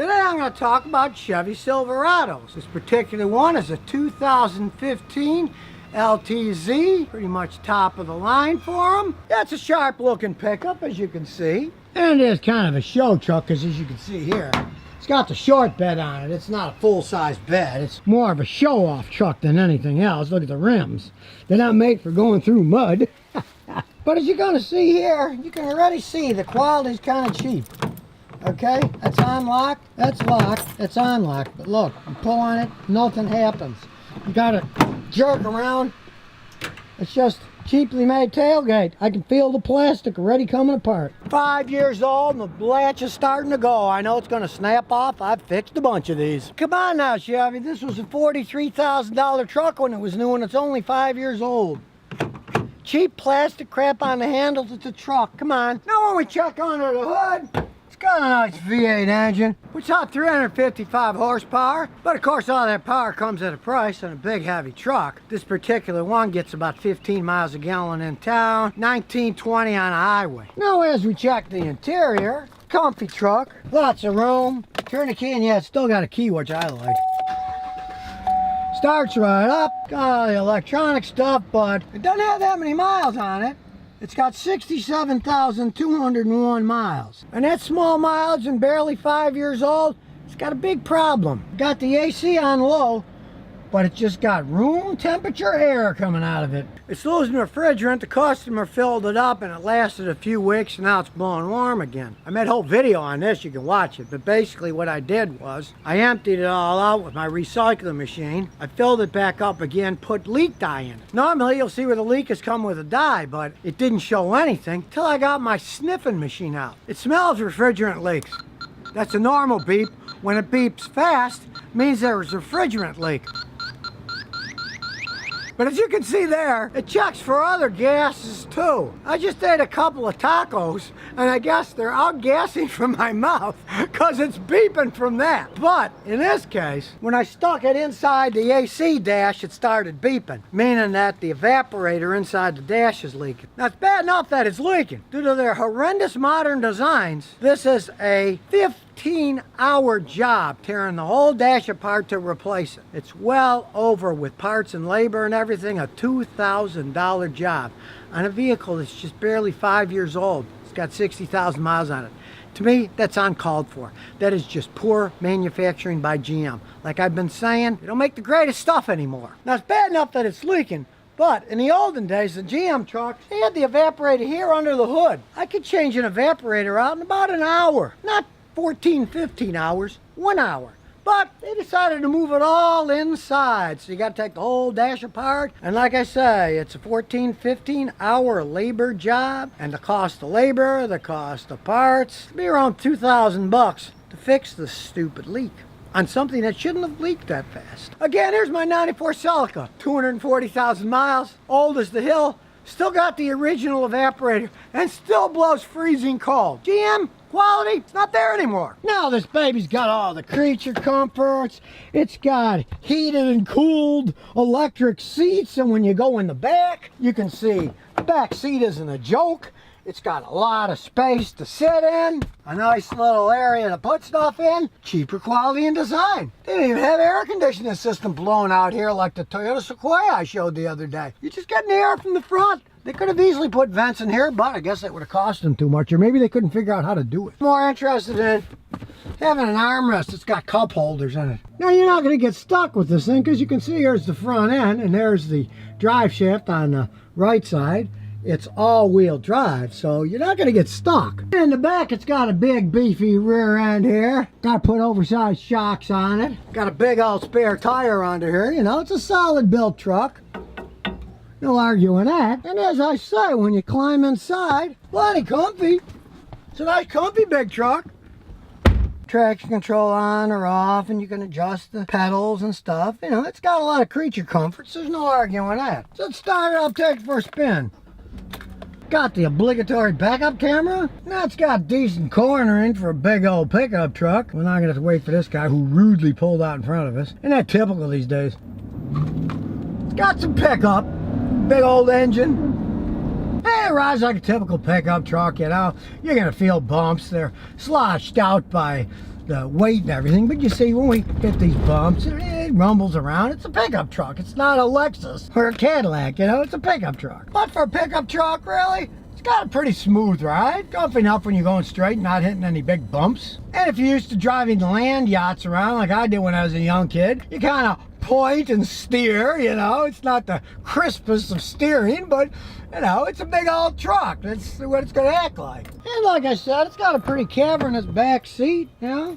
Today I'm going to talk about Chevy Silverados. This particular one is a 2015 LTZ, pretty much top of the line for them. That's a sharp looking pickup, as you can see. And it is kind of a show truck, because as you can see here, it's got the short bed on it. It's not a full-size bed. It's more of a show-off truck than anything else. Look at the rims. They're not made for going through mud. But as you're going to see here, you can already see the quality's kind of cheap. Okay, that's on lock, that's locked, it's on lock. But look, you pull on it, nothing happens. You gotta jerk around. It's just cheaply made tailgate. I can feel the plastic already coming apart. 5 years old and the latch is starting to go. I know it's gonna snap off. I've fixed a bunch of these. Come on now, Chevy. This was a $43,000 truck when it was new and it's only 5 years old. Cheap plastic crap on the handles, it's a truck. Come on. Now when we check under the hood, got a nice V8 engine, which has 355 horsepower, but of course all that power comes at a price on a big heavy truck. This particular one gets about 15 miles a gallon in town, 19, 20 on a highway. Now as we check the interior, comfy truck, lots of room. Turn the key and yeah, it's still got a key, which I like. Starts right up, got all the electronic stuff, but it doesn't have that many miles on it. It's got 67,201 miles. And that small mileage and barely 5 years old, it's got a big problem. Got the AC on low, but it's just got room temperature air coming out of it. It's losing refrigerant. The customer filled it up and it lasted a few weeks and now it's blowing warm again. I made a whole video on this, you can watch it. But basically what I did was, I emptied it all out with my recycling machine. I filled it back up again, put leak dye in it. Normally you'll see where the leak has come with a dye, but it didn't show anything till I got my sniffing machine out. It smells refrigerant leaks. That's a normal beep. When it beeps fast, it means there's a refrigerant leak. But as you can see there, it checks for other gases too. I just ate a couple of tacos and I guess they're outgassing from my mouth because it's beeping from that. But in this case, when I stuck it inside the AC dash, it started beeping, meaning that the evaporator inside the dash is leaking. Now it's bad enough that it's leaking. Due to their horrendous modern designs, this is a 15-hour job tearing the whole dash apart to replace it. It's well over, with parts and labor and everything, a $2,000 job on a vehicle that's just barely 5 years old. It's got 60,000 miles on it. To me, that's uncalled for. That is just poor manufacturing by GM. Like I've been saying, they don't make the greatest stuff anymore. Now it's bad enough that it's leaking, but in the olden days, the GM trucks, they had the evaporator here under the hood. I could change an evaporator out in about an hour. Not 14, 15 hours, 1 hour. But they decided to move it all inside. So you got to take the whole dash apart. And like I say, it's a 14, 15 hour labor job. And the cost of labor, the cost of parts, it'll be around 2,000 bucks to fix this stupid leak on something that shouldn't have leaked that fast. Again, here's my 94 Celica, 240,000 miles, old as the hill, still got the original evaporator and still blows freezing cold. GM quality, it's not there anymore. Now this baby's got all the creature comforts. It's got heated and cooled electric seats, and when you go in the back, you can see the back seat isn't a joke. It's got a lot of space to sit in, a nice little area to put stuff in, cheaper quality and design. They didn't even have air conditioning system blowing out here like the Toyota Sequoia I showed the other day. You're just getting the air from the front. They could have easily put vents in here, but I guess that would have cost them too much, or maybe they couldn't figure out how to do it. More interested in having an armrest that's got cup holders in it. Now you're not going to get stuck with this thing, because you can see here's the front end and there's the drive shaft on the right side. It's all-wheel drive, so you're not going to get stuck. In the back, it's got a big beefy rear end here. Got to put oversized shocks on it. Got a big old spare tire under here. You know, it's a solid built truck. No arguing that. And as I say, when you climb inside, plenty comfy. It's a nice comfy big truck. Traction control on or off, and you can adjust the pedals and stuff. You know, it's got a lot of creature comforts. There's no arguing that. So let's start it up, take it for a spin. Got the obligatory backup camera. Now it's got decent cornering for a big old pickup truck. We're not gonna have to wait for this guy who rudely pulled out in front of us. Isn't that typical these days? It's got some pickup. Big old engine. Hey, it rides like a typical pickup truck, you know. You're gonna feel bumps. They're sloshed out by the weight and everything, but you see when we hit these bumps, it rumbles around. It's a pickup truck. It's not a Lexus or a Cadillac, you know, it's a pickup truck. But for a pickup truck, really, it's got a pretty smooth ride. Comfy enough when you're going straight, not hitting any big bumps. And if you're used to driving land yachts around like I did when I was a young kid, you kind of point and steer, you know. It's not the crispest of steering, but, you know, it's a big old truck. That's what it's going to act like. And like I said, it's got a pretty cavernous back seat, you know.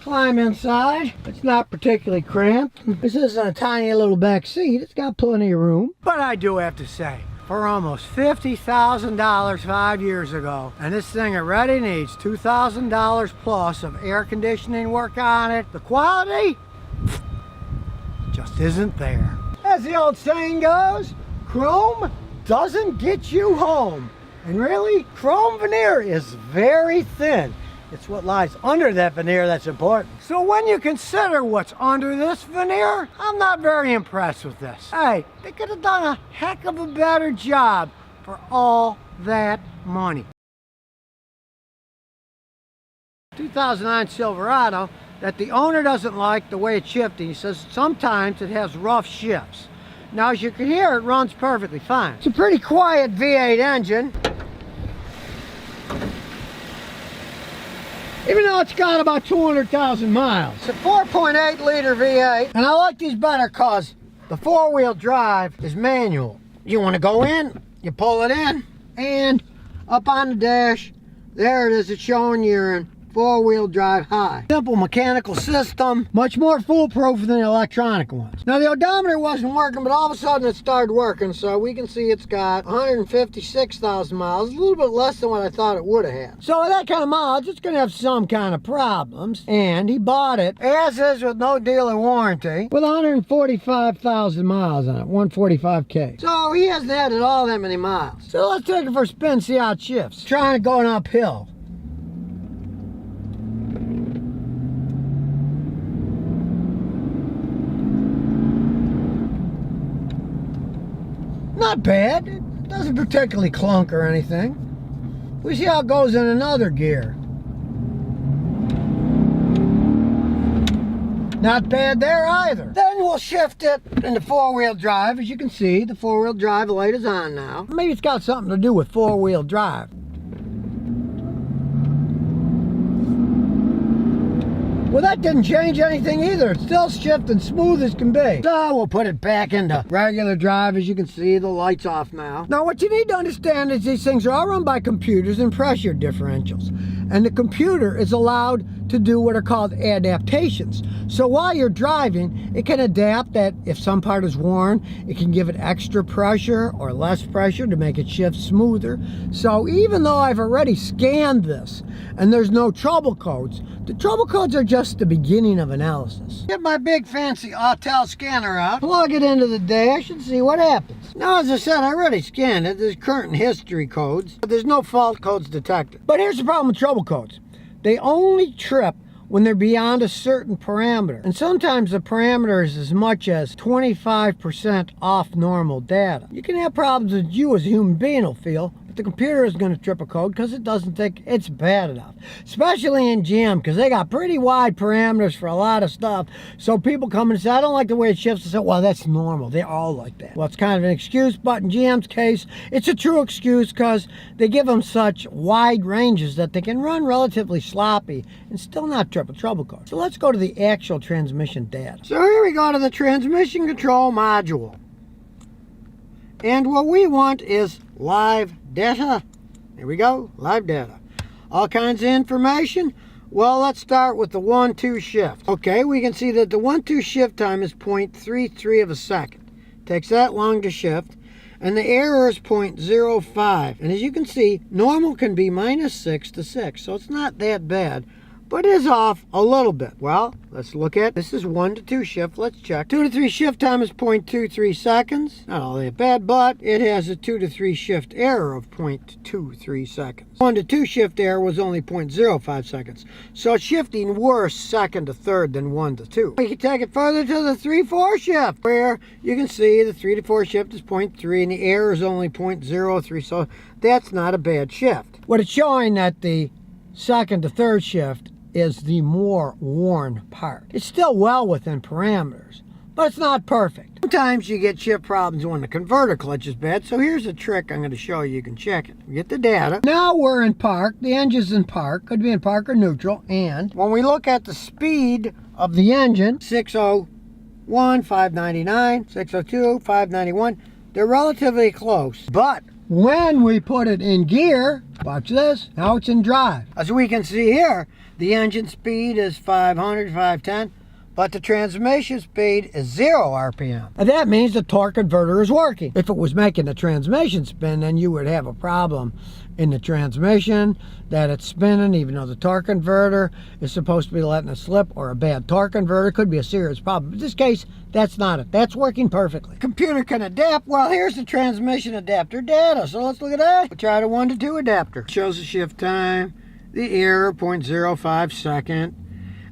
Climb inside. It's not particularly cramped. This isn't a tiny little back seat. It's got plenty of room. But I do have to say, for almost $50,000 5 years ago, and this thing already needs $2,000 plus of air conditioning work on it, the quality just isn't there. As the old saying goes, chrome doesn't get you home. And really, chrome veneer is very thin. It's what lies under that veneer that's important. So when you consider what's under this veneer, I'm not very impressed with this. Hey, they could have done a heck of a better job for all that money. 2009 Silverado that the owner doesn't like the way it's shifting. He says sometimes it has rough shifts. Now, as you can hear, it runs perfectly fine. It's a pretty quiet V8 engine, even though it's got about 200,000 miles. It's a 4.8 liter V8, and I like these better because the four-wheel drive is manual. You want to go in, you pull it in, and up on the dash, there it is. It's showing you're in four-wheel drive high. Simple mechanical system, much more foolproof than the electronic ones. Now the odometer wasn't working, but all of a sudden it started working, so we can see it's got 156,000 miles, a little bit less than what I thought it would have had. So with that kind of mileage, it's going to have some kind of problems, and he bought it, as is with no dealer warranty, with 145,000 miles on it, 145K. So he hasn't added all that many miles. So let's take it for a spin, see how it shifts. Trying to go uphill. Not bad. It doesn't particularly clunk or anything. We see how it goes in another gear. Not bad there either. Then we'll shift it into four-wheel drive. As you can see, the four-wheel drive light is on now. Maybe it's got something to do with four-wheel drive. Well, that didn't change anything either. It's still shifting smooth as can be. So we'll put it back into regular drive. As you can see, the light's off now. Now, what you need to understand is these things are all run by computers and pressure differentials. And the computer is allowed to do what are called adaptations. So while you're driving, it can adapt that if some part is worn, it can give it extra pressure or less pressure to make it shift smoother. So even though I've already scanned this and there's no trouble codes, the trouble codes are just the beginning of analysis. Get my big fancy Autel scanner out, plug it into the dash and see what happens. Now, as I said, I already scanned it. There's current history codes, but there's no fault codes detected. But here's the problem with trouble codes. They only trip when they're beyond a certain parameter. And sometimes the parameter is as much as 25% off normal data. You can have problems that you as a human being will feel, but the computer is going to trip a code because it doesn't think it's bad enough. Especially in GM, because they got pretty wide parameters for a lot of stuff. So people come and say, I don't like the way it shifts. I say, well, that's normal. They're all like that. Well, it's kind of an excuse, but in GM's case, it's a true excuse because they give them such wide ranges that they can run relatively sloppy and still not trip a trouble code. So let's go to the actual transmission data. So here we go to the transmission control module. And what we want is live data. Here we go, live data. All kinds of information. Well, let's start with the 1-2 shift. Okay, we can see that the 1-2 shift time is 0.33 of a second. Takes that long to shift. And the error is 0.05. And as you can see, normal can be -6 to 6. So it's not that bad, but it is off a little bit. Well, let's look at, this is 1 to 2 shift. Let's check. 2 to 3 shift time is 0.23 seconds. Not all that bad, but it has a 2 to 3 shift error of 0.23 seconds. 1 to 2 shift error was only 0.05 seconds. So it's shifting worse second to third than 1 to 2. We can take it further to the 3-4 shift, where you can see the 3 to 4 shift is 0.3 and the error is only 0.03. So that's not a bad shift. What it's showing that the second to third shift is the more worn part. It's still well within parameters, but it's not perfect. Sometimes you get shift problems when the converter clutch is bad, so here's a trick I'm going to show you. You can check it. We get the data. Now we're in park. The engine's in park. Could be in park or neutral. And when we look at the speed of the engine, 601, 599, 602, 591, they're relatively close. But when we put it in gear, watch this, now it's in drive. As we can see here, the engine speed is 500, 510, but the transmission speed is 0 RPM. And that means the torque converter is working. If it was making the transmission spin, then you would have a problem in the transmission, that it's spinning even though the torque converter is supposed to be letting it slip, or a bad torque converter. Could be a serious problem. In this case, that's not it. That's working perfectly. Computer can adapt. Well, here's the transmission adapter data. So let's look at that. We'll try the 1 to 2 adapter. It shows the shift time, the error, 0.05 second.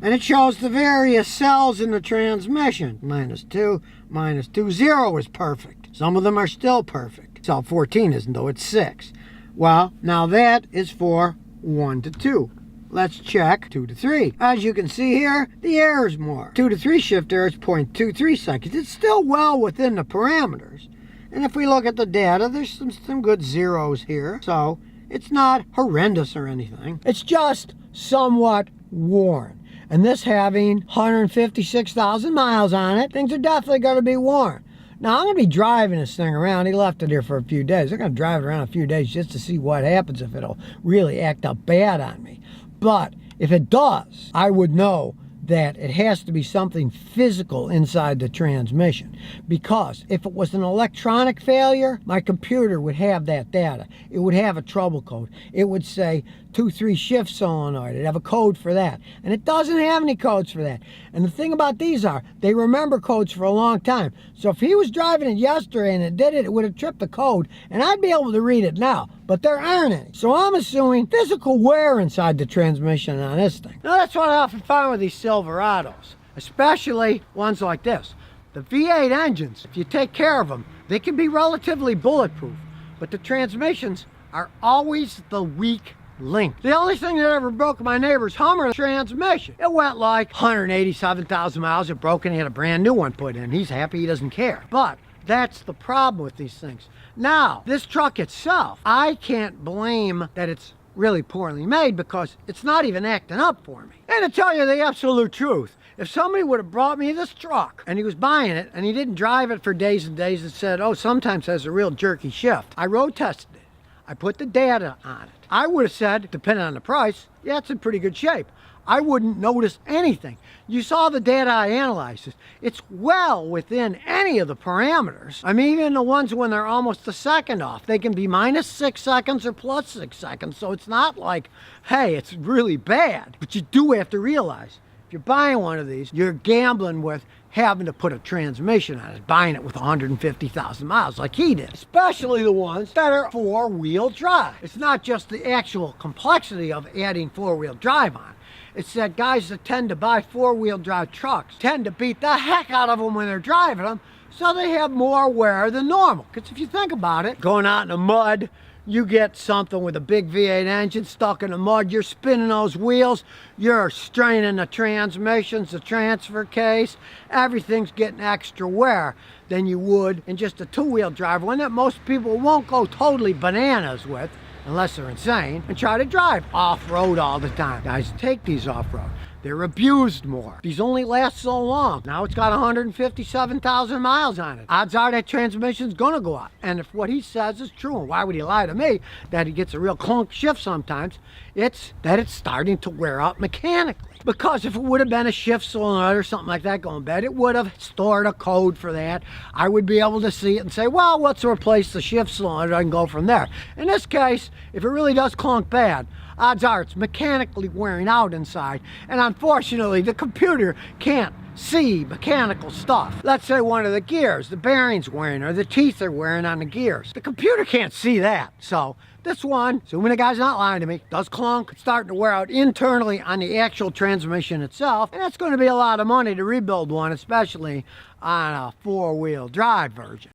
And it shows the various cells in the transmission. -2, -2, 0 is perfect. Some of them are still perfect. Cell 14 isn't, though, it's 6. Well, now that is for 1 to 2. Let's check 2 to 3. As you can see here, the error is more. 2 to 3 shift error is 0.23 seconds. It's still well within the parameters. And if we look at the data, there's some good zeros here. So it's not horrendous or anything. It's just somewhat worn. And this having 156,000 miles on it, things are definitely going to be worn. Now, I'm going to be driving this thing around. He left it here for a few days. I'm going to drive it around a few days just to see what happens, if it'll really act up bad on me. But if it does, I would know that it has to be something physical inside the transmission. Because if it was an electronic failure, my computer would have that data. It would have a trouble code. It would say 2-3 shift solenoid. It'd have a code for that. And it doesn't have any codes for that. And the thing about these are, they remember codes for a long time. So if he was driving it yesterday and it did it, it would have tripped the code, and I'd be able to read it now. But there aren't any. So I'm assuming physical wear inside the transmission on this thing. Now that's what I often find with these Silverados, especially ones like this. The V8 engines, if you take care of them, they can be relatively bulletproof, but the transmissions are always the weak link. The only thing that ever broke my neighbor's Hummer transmission, it went like 187,000 miles. It broke and he had a brand new one put in. He's happy, he doesn't care. But that's the problem with these things. Now, this truck itself, I can't blame that it's really poorly made, because it's not even acting up for me. And to tell you the absolute truth, if somebody would have brought me this truck and he was buying it and he didn't drive it for days and days and said, oh, sometimes has a real jerky shift, I road tested it. I put the data on it. I would have said, depending on the price, yeah, it's in pretty good shape. I wouldn't notice anything. You saw the data I analyzed. It's well within any of the parameters. I mean, even the ones when they're almost a second off, they can be -6 seconds or +6 seconds. So it's not like, hey, it's really bad. But you do have to realize, if you're buying one of these, you're gambling with having to put a transmission on it, buying it with 150,000 miles like he did. Especially the ones that are 4-wheel drive. It's not just the actual complexity of adding 4-wheel drive on. It's that guys that tend to buy 4-wheel drive trucks tend to beat the heck out of them when they're driving them, so they have more wear than normal. Because if you think about it, going out in the mud, you get something with a big V8 engine stuck in the mud, you're spinning those wheels, you're straining the transmissions, the transfer case, everything's getting extra wear than you would in just a 2-wheel drive, one that most people won't go totally bananas with, unless they're insane, and try to drive off-road all the time. Guys, take these off-road. They're abused more. These only last so long. Now it's got 157,000 miles on it. Odds are that transmission's gonna go out. And if what he says is true, and why would he lie to me, that he gets a real clunk shift sometimes, it's that it's starting to wear out mechanically. Because if it would have been a shift solenoid or something like that going bad, it would have stored a code for that. I would be able to see it and say, well, let's replace the shift solenoid and go from there. In this case, if it really does clunk bad, odds are it's mechanically wearing out inside, and unfortunately the computer can't see mechanical stuff. Let's say one of the gears, the bearings wearing, or the teeth are wearing on the gears. The computer can't see that. So this one, assuming the guy's not lying to me, does clunk. It's starting to wear out internally on the actual transmission itself, and it's going to be a lot of money to rebuild one, especially on a 4-wheel drive version.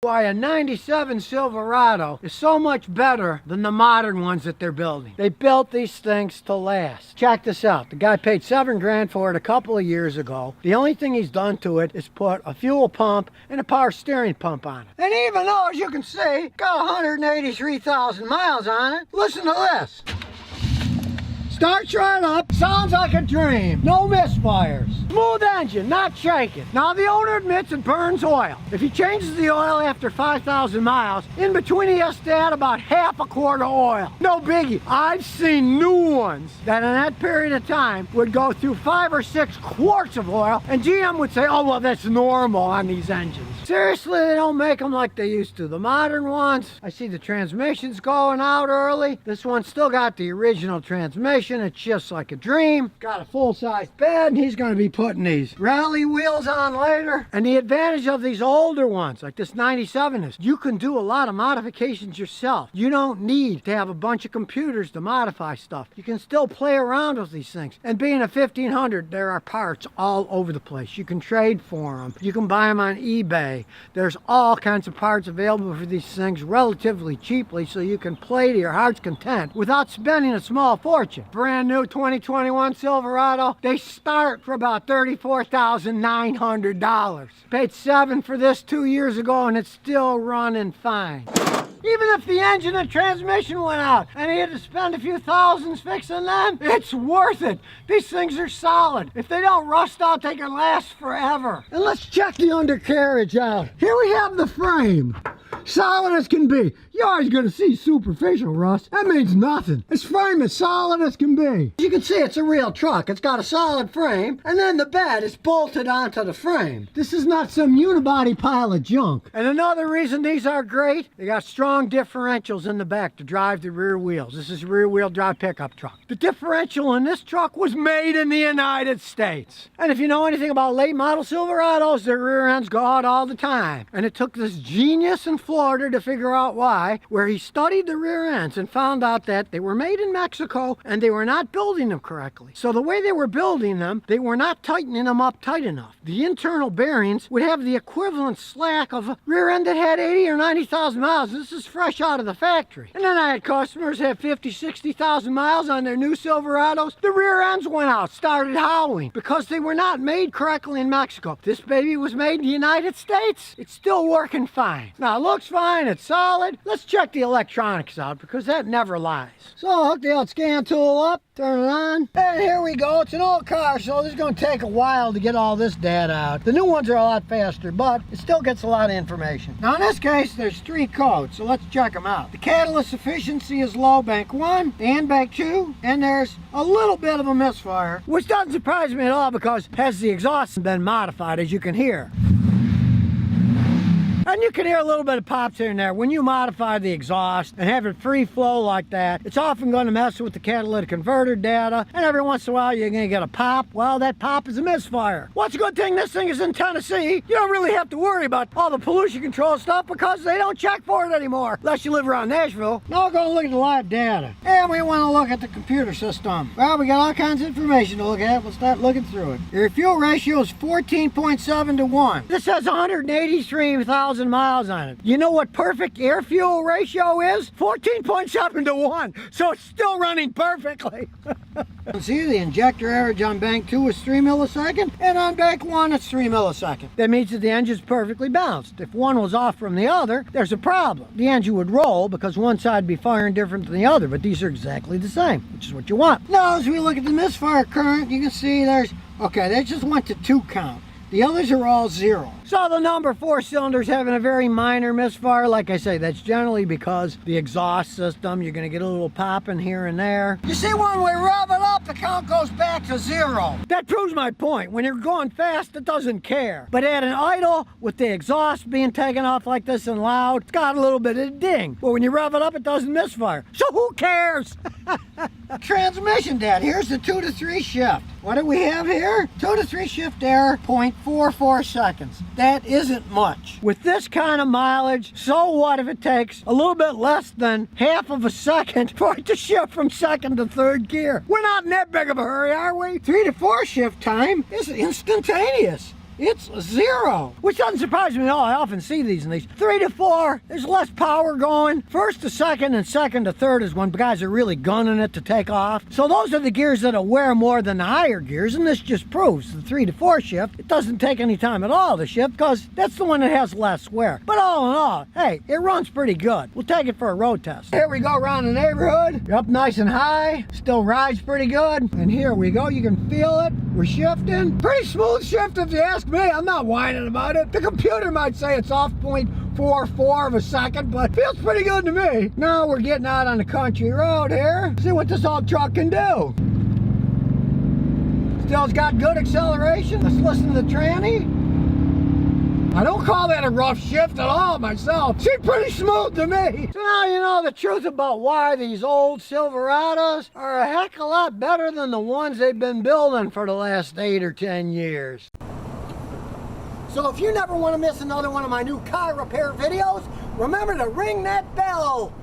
why a 97 Silverado is so much better than the modern ones that they're building. They built these things to last. Check this out. The guy paid $7 grand for it a couple of years ago. The only thing he's done to it is put a fuel pump and a power steering pump on it. And even though, as you can see, got 183,000 miles on it, listen to this. Starts right up, sounds like a dream. No misfires. Smooth engine, not shaking. Now the owner admits it burns oil. If he changes the oil after 5,000 miles, in between he has to add about half a quart of oil. No biggie. I've seen new ones that in that period of time would go through 5 or 6 quarts of oil, and GM would say, oh, well, that's normal on these engines. Seriously, they don't make them like they used to. The modern ones, I see the transmissions going out early. This one's still got the original transmission. It's just like a dream. Got a full-size bed, and he's going to be putting these rally wheels on later. And the advantage of these older ones, like this 97 is, you can do a lot of modifications yourself. You don't need to have a bunch of computers to modify stuff. You can still play around with these things. And being a 1500, there are parts all over the place. You can trade for them. You can buy them on eBay. There's all kinds of parts available for these things relatively cheaply, so you can play to your heart's content without spending a small fortune. Brand new 2021 Silverado, they start for about $34,900. Paid $7 for this 2 years ago, and it's still running fine. Even if the engine and transmission went out and he had to spend a few thousands fixing them, it's worth it. These things are solid. If they don't rust out, they can last forever. And let's check the undercarriage out. Here we have the frame. Solid as can be. You're always going to see superficial rust. That means nothing. This frame is solid as can be. You can see it's a real truck. It's got a solid frame, and then the bed is bolted onto the frame. This is not some unibody pile of junk. And another reason these are great, they got strong differentials in the back to drive the rear wheels. This is a rear-wheel drive pickup truck. The differential in this truck was made in the United States. And if you know anything about late model Silverados, their rear ends go out all the time. And it took this genius in Florida to figure out why, where he studied the rear ends and found out that they were made in Mexico and they were not building them correctly. So the way they were building them, they were not tightening them up tight enough. The internal bearings would have the equivalent slack of a rear end that had 80 or 90,000 miles. This is fresh out of the factory. And then I had customers have 50, 60,000 miles on their new Silverados. The rear ends went out, started howling because they were not made correctly in Mexico. This baby was made in the United States. It's still working fine. Now it looks fine, it's solid. Let's check the electronics out because that never lies. So I'll hook the old scan tool up, turn it on, and here we go. It's an old car, so this is going to take a while to get all this data out. The new ones are a lot faster, but it still gets a lot of information. Now in this case, there's 3 codes, so let's check them out. The catalyst efficiency is low, bank 1, and bank 2, and there's a little bit of a misfire, which doesn't surprise me at all because has the exhaust been modified, as you can hear. And you can hear a little bit of pops here and there. When you modify the exhaust and have it free flow like that, it's often going to mess with the catalytic converter data, and every once in a while you're going to get a pop. Well, that pop is a misfire. What's a good thing this thing is in Tennessee? You don't really have to worry about all the pollution control stuff because they don't check for it anymore, unless you live around Nashville. Now we're going to look at the live data. And we want to look at the computer system. Well, we got all kinds of information to look at. We'll start looking through it. Your fuel ratio is 14.7 to 1. This has 183,000 miles on it. You know what perfect air fuel ratio is? 14.7 to 1. So it's still running perfectly. See, the injector average on bank 2 is 3 milliseconds, and on bank 1 it's 3 milliseconds. That means that the engine's perfectly balanced. If one was off from the other, there's a problem. The engine would roll because one side would be firing different than the other, but these are exactly the same, which is what you want. Now, as we look at the misfire current, you can see there's, okay, they just went to 2 count. The others are all 0. So the number 4 cylinder's having a very minor misfire. Like I say, that's generally because the exhaust system, you're going to get a little popping here and there. You see, when we rev it up, the count goes back to 0. That proves my point. When you're going fast, it doesn't care. But at an idle, with the exhaust being taken off like this and loud, it's got a little bit of a ding. But when you rev it up, it doesn't misfire. So who cares? Transmission data. Here's the 2 to 3 shift. What do we have here? 2 to 3 shift error, 0.44 seconds. That isn't much. With this kind of mileage, so what if it takes a little bit less than half of a second for it to shift from 2nd to 3rd gear? We're not in that big of a hurry, are we? 3 to 4 shift time is instantaneous. it's 0, which doesn't surprise me at all. I often see these in these. 3 to 4, there's less power going. First to second and second to third is when guys are really gunning it to take off. So those are the gears that'll wear more than the higher gears, and this just proves the 3 to 4 shift, it doesn't take any time at all to shift because that's the one that has less wear. But all in all, hey, it runs pretty good. We'll take it for a road test. Here we go around the neighborhood. You're up nice and high, still rides pretty good. And here we go, you can feel it. We're shifting. Pretty smooth shift if you ask me. I'm not whining about it. The computer might say it's off 0.44 of a second, but feels pretty good to me. Now we're getting out on the country road here. See what this old truck can do. Still's got good acceleration. Let's listen to the tranny. I don't call that a rough shift at all myself. She's pretty smooth to me. So now you know the truth about why these old Silverados are a heck of a lot better than the ones they've been building for the last 8 or 10 years. So if you never want to miss another one of my new car repair videos, remember to ring that bell.